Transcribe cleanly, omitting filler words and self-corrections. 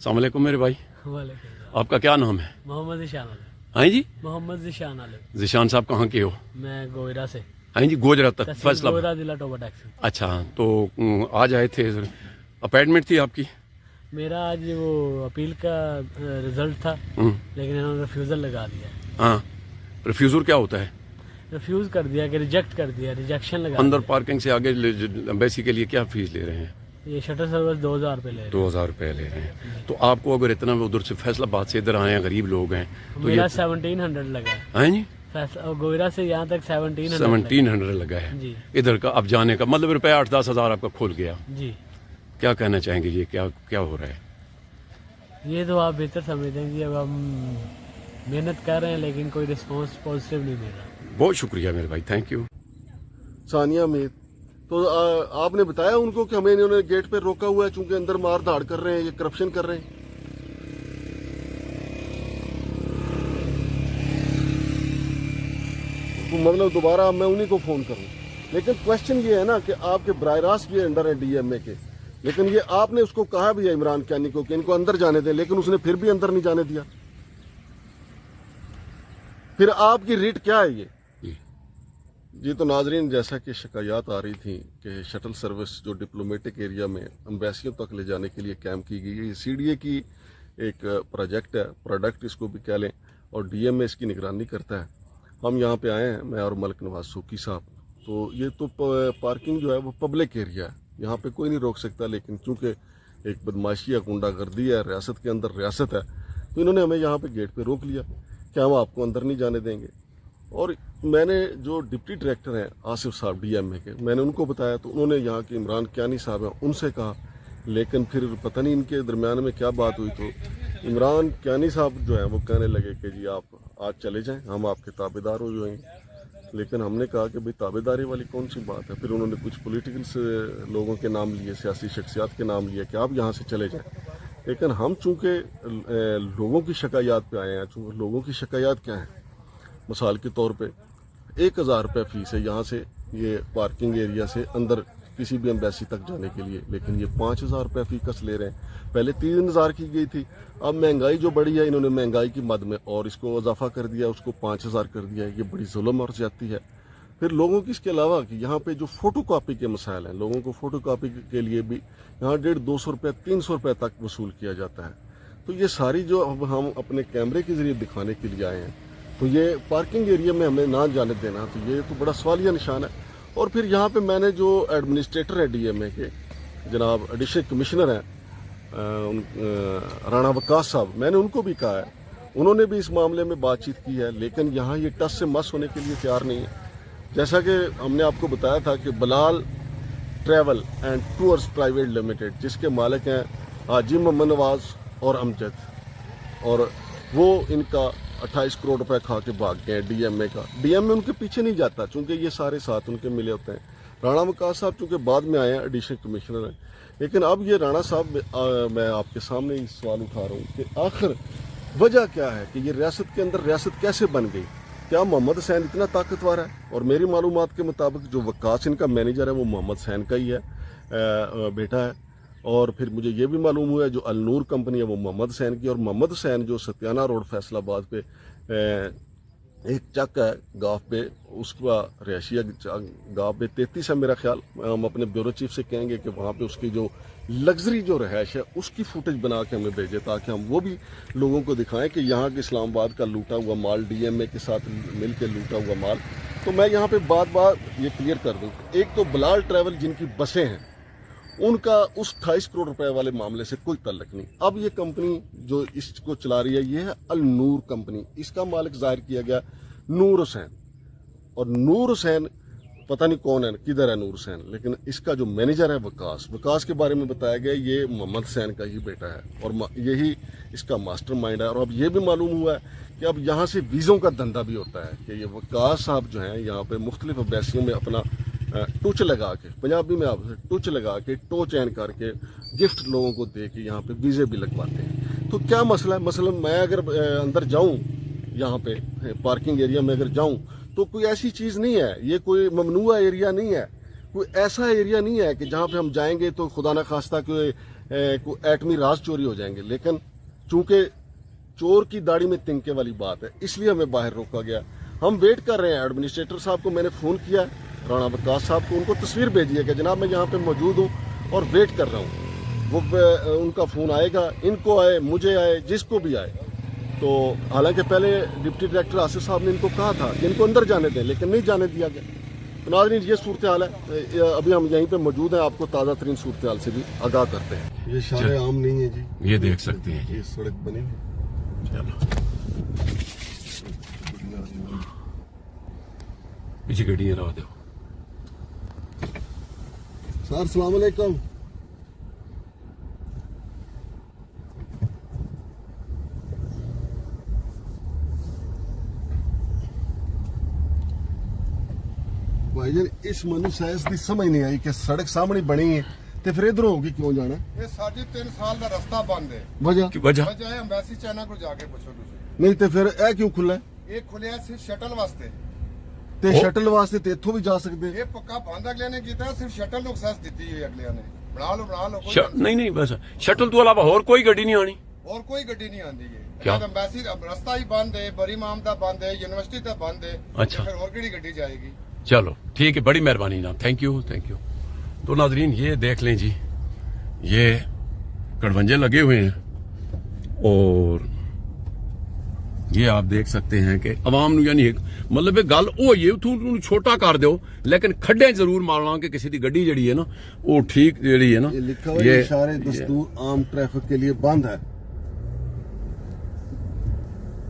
अस्सलाम वालेकुम मेरे भाई, वालेकुम। आपका क्या नाम है? मोहम्मद ज़िशान आलम। हाँ जी, मोहम्मद ज़िशान आलम। जिशान साहब कहाँ के हो? मैं गोयरा से। हाँ जी, गोजरा तक तहसील फैसला। गोयरा जिला टोबा टैक्सी। अच्छा, तो आज आए थे, अपॉइंटमेंट थी आपकी? मेरा आज वो अपील का रिजल्ट था, हम्म, लेकिन इन्होंने रिफ्यूज़ल लगा दिया। हाँ। रिफ्यूज़र क्या होता है? रिफ्यूज़ कर दिया कि रिजेक्ट कर दिया, रिजेक्शन लगा अंदर दिया। पार्किंग से आगे एम्बेसी के लिए क्या फीस ले रहे हैं? ये शटर सर्विस 2000 रुपये ले रहे 2000 रुपये ले रहे हैं। तो आपको अगर इतना उधर से फैसलाबाद से इधर आए हैं, गरीब लोग हैं, हैं। तो मेरा ये 1700 लगा है। हाँ जी, गोयरा से यहाँ तक 1700 1700 लगा है जी इधर का अब जाने का, मतलब रुपया 8-10 हज़ार आपका खुल गया। जी। क्या कहना चाहेंगे, ये क्या क्या हो रहा है? ये तो आप बेहतर समझते हैं कि अब हम मेहनत कर रहे हैं लेकिन कोई रिस्पॉन्स पॉजिटिव नहीं मिल रहा। बहुत शुक्रिया मेरे भाई, थैंक यू। सानिया मीर, तो आपने बताया उनको कि हमें इन्होंने गेट पे रोका हुआ है चूंकि अंदर मार धाड़ कर रहे हैं, ये करप्शन कर रहे हैं। तो मतलब दोबारा मैं उन्हीं को फोन करूं, लेकिन क्वेश्चन ये है ना कि आपके बराह रास्त भी अंडर है डीएमए के, लेकिन ये आपने उसको कहा भी है इमरान कैनी को कि इनको अंदर जाने दें, लेकिन उसने फिर भी अंदर नहीं जाने दिया। फिर आपकी रीट क्या है ये? जी तो नाजरीन, जैसा कि शिकायत आ रही थी कि शटल सर्विस जो डिप्लोमेटिक एरिया में एम्बेसियों तक ले जाने के लिए कैंप की गई है, ये सीडीए की एक प्रोजेक्ट है, प्रोडक्ट इसको भी कह लें, और डीएमए इसकी निगरानी करता है। हम यहाँ पे आए हैं, मैं और मलिक नवाज सूकी साहब। तो ये तो पार्किंग जो है वो पब्लिक एरिया है, यहाँ पे कोई नहीं रोक सकता, लेकिन चूंकि एक बदमाशी या गुंडागर्दी है, रियासत के अंदर रियासत है, तो इन्होंने हमें यहाँ पे गेट पे रोक लिया कि हम आपको अंदर नहीं जाने देंगे। और मैंने जो डिप्टी डायरेक्टर हैं आसिफ साहब डीएमए के, मैंने उनको बताया, तो उन्होंने यहाँ के इमरान क्यानी साहब हैं उनसे कहा, लेकिन फिर पता नहीं इनके दरमियान में क्या बात हुई, तो इमरान क्यानी साहब जो हैं वो कहने लगे कि जी आप आज चले जाएं, हम आपके ताबेदार हो जाएंगे। लेकिन हमने कहा कि भाई ताबेदारी वाली कौन सी बात है। फिर उन्होंने कुछ पॉलिटिकल से लोगों के नाम लिए, सियासी शख्सियात के नाम लिए कि आप यहाँ से चले जाएं। लेकिन हम चूँकि लोगों की शिकायत पे आए हैं, चूँकि लोगों की शिकायत क्या है, मिसाल के तौर पे 1000 रुपये फीस है यहाँ से ये पार्किंग एरिया से अंदर किसी भी एम्बेसी तक जाने के लिए, लेकिन ये 5000 रुपये फी कस ले रहे हैं। पहले 3000 की गई थी, अब महंगाई जो बढ़ी है, इन्होंने महंगाई की मद में और इसको इजाफा कर दिया, उसको 5000 कर दिया है। ये बड़ी जुल्म और ज्यादती है। फिर लोगों की इसके अलावा कि यहाँ पे जो फोटो कापी के मसाइल हैं, लोगों को फोटो कापी के लिए भी यहाँ 150-200 रुपये 300 रुपये तक वसूल किया जाता है। तो ये सारी जो अब हम अपने कैमरे के जरिए दिखाने के लिए आए हैं, तो ये पार्किंग एरिया में हमें ना जाने देना, तो ये तो बड़ा सवालिया निशान है। और फिर यहाँ पे मैंने जो एडमिनिस्ट्रेटर है डीएमए के, जनाब एडिशनल कमिश्नर हैं राणा वकास साहब, मैंने उनको भी कहा है, उन्होंने भी इस मामले में बातचीत की है, लेकिन यहाँ ये टस से मस होने के लिए तैयार नहीं है। जैसा कि हमने आपको बताया था कि Bilal travel and tours private limited, जिसके मालिक हैं हाजी मोहम्मद नवाज और अमजद, और वो इनका 28 करोड़ रुपए खा के भाग गए डीएमए का। डीएमए उनके पीछे नहीं जाता, चूंकि ये सारे साथ उनके मिले होते हैं। राणा वकास साहब चूंकि बाद में आए हैं, एडिशनल कमिश्नर हैं, लेकिन अब ये राणा साहब मैं आपके सामने ही सवाल उठा रहा हूँ कि आखिर वजह क्या है कि ये रियासत के अंदर रियासत कैसे बन गई? क्या मोहम्मद हुसैन इतना ताकतवर है? और मेरी मालूमात के मुताबिक जो वकास इनका मैनेजर है वो मोहम्मद हुसैन का ही है, बेटा है। और फिर मुझे ये भी मालूम हुआ है जो अलनूर कंपनी है वो मोहम्मद हुसैन की, और मोहम्मद हुसैन जो सत्याना रोड फैसलाबाद पे एक चक है गाफ पे, उसका रिहाशिया गाफ पे 33 है मेरा ख्याल। हम अपने ब्यूरो चीफ से कहेंगे कि वहाँ पे उसकी जो लग्जरी जो रहायश है उसकी फुटेज बना के हमें भेजे, ताकि हम वो भी लोगों को दिखाएं कि यहाँ के इस्लामाबाद का लूटा हुआ माल, डीएमए के साथ मिल के लूटा हुआ माल। तो मैं यहाँ पे बात ये क्लियर कर दूँ, एक तो बलाल ट्रैवल जिनकी बसें हैं, उनका उस 28 करोड़ रुपए वाले मामले से कोई ताल्लुक नहीं। अब ये कंपनी जो इसको चला रही है ये है अलनूर कंपनी, इसका मालिक जाहिर किया गया नूर हुसैन, और नूर हुसैन पता नहीं कौन है, किधर है नूर हुसैन, लेकिन इसका जो मैनेजर है वकास के बारे में बताया गया ये मोहम्मद हुसैन का ही बेटा है और यही इसका मास्टरमाइंड है। और अब ये भी मालूम हुआ है कि अब यहाँ से वीज़ों का धंधा भी होता है कि ये वकास साहब जो हैं यहाँ पे मुख्तलिफ एम्बेसियों में अपना टूच लगा के, पंजाबी में आप टूच लगा के, टो चैन करके गिफ्ट लोगों को दे के यहाँ पे वीज़े भी लगवाते हैं। तो क्या मसला है? मसलन मैं अगर अंदर जाऊँ यहाँ पे पार्किंग एरिया में अगर जाऊँ तो कोई ऐसी चीज़ नहीं है, ये कोई ममनुआ एरिया नहीं है, कोई ऐसा एरिया नहीं है कि जहाँ पे हम जाएंगे तो खुदा न खास्ता कोई कोई एटमी राज चोरी हो जाएंगे। लेकिन चूंकि चोर की दाढ़ी में तिनके वाली बात है, इसलिए हमें बाहर रोका गया। हम वेट कर रहे हैं। एडमिनिस्ट्रेटर साहब को मैंने फोन किया, राणा विकास साहब को, उनको तस्वीर भेजी है कि जनाब मैं यहाँ पे मौजूद हूँ और वेट कर रहा हूँ। वो उनका फोन आएगा, इनको आए, मुझे आए, जिसको भी आए। तो हालांकि पहले डिप्टी डायरेक्टर आसिफ साहब ने इनको कहा था कि इनको अंदर जाने दें, लेकिन नहीं जाने दिया गया। तो नाज़रीन ये सूरत हाल है। अभी हम यहीं पे मौजूद हैं, आपको ताज़ा तरीन सूरत हाल से भी आगाह करते हैं। ये शारे आम नहीं है जी, ये देख सकते हैं ये सड़क बनी है। चलो पीछे गड्डियां रहा दो। सर सलाम अलैकुम। भाईजान इस मनु साइंस की समझ नहीं आई कि सड़क सामने बनी है तो फिर इधर होगी क्यों जाना? ਇਹ ਸਾਡੀ 3 ਸਾਲ ਦਾ ਰਸਤਾ ਬੰਦ ਹੈ। वजह की वजह ਵਜ੍ਹਾ ਹੈ ਐਮਬੈਸੀ ਚਾਈਨਾ ਕੋਲ ਜਾ ਕੇ ਪੁੱਛੋ ਤੁਸੀਂ। नहीं तो फिर ए क्यों खुला है? ਇਹ ਖੁੱਲਿਆ ਸਿਰਫ ਸ਼ਟਲ ਵਾਸਤੇ। ਤੇ ਸ਼ਟਲ ਵਾਸਤੇ ਤੇ ਇੱਥੋਂ ਵੀ ਜਾ ਸਕਦੇ। ਇਹ ਪੱਕਾ ਬੰਦ ਅਗਲਿਆਂ ਨੇ ਕੀਤਾ, ਸਿਰਫ ਸ਼ਟਲ ਨੂੰ ਐਕਸੈਸ ਦਿੱਤੀ ਹੈ ਅਗਲਿਆਂ ਨੇ। ਬਣਾ ਲਓ ਕੋਈ नहीं नहीं बस शटल तो अलावा और कोई गड्डी नहीं आनी। ਹੋਰ ਕੋਈ ਗੱਡੀ ਨਹੀਂ ਆਂਦੀ ਹੈ। ਕਿਆ? ਐਮਬੈਸੀ ਰਸਤਾ ਹੀ ਬੰਦ ਹੈ, ਬਰੀ ਮਾਮ ਦਾ ਬੰਦ ਹੈ, ਯੂਨੀਵਰਸਿਟੀ ਦਾ ਬੰਦ ਹੈ। ਅੱਛਾ। ਫਿਰ ਹੋਰ ਕਿਹੜੀ ਗੱਡੀ ਜਾਏਗੀ? चलो ठीक है, बड़ी मेहरबानी जनाब, थैंक यू थैंक यू। तो नाजरीन ये देख लें जी, ये कड़वंजे लगे हुए हैं और ये आप देख सकते हैं कि अवाम नूं यानी मतलब गल वो ये तू छोटा कर दो, लेकिन खड्डे जरूर मारना कि किसी की गड्डी जड़ी है ना वो ठीक जड़ी है ना। ये लिखा हुआ है इशारे दस्तूर आम ट्रैफिक के लिए बंद है।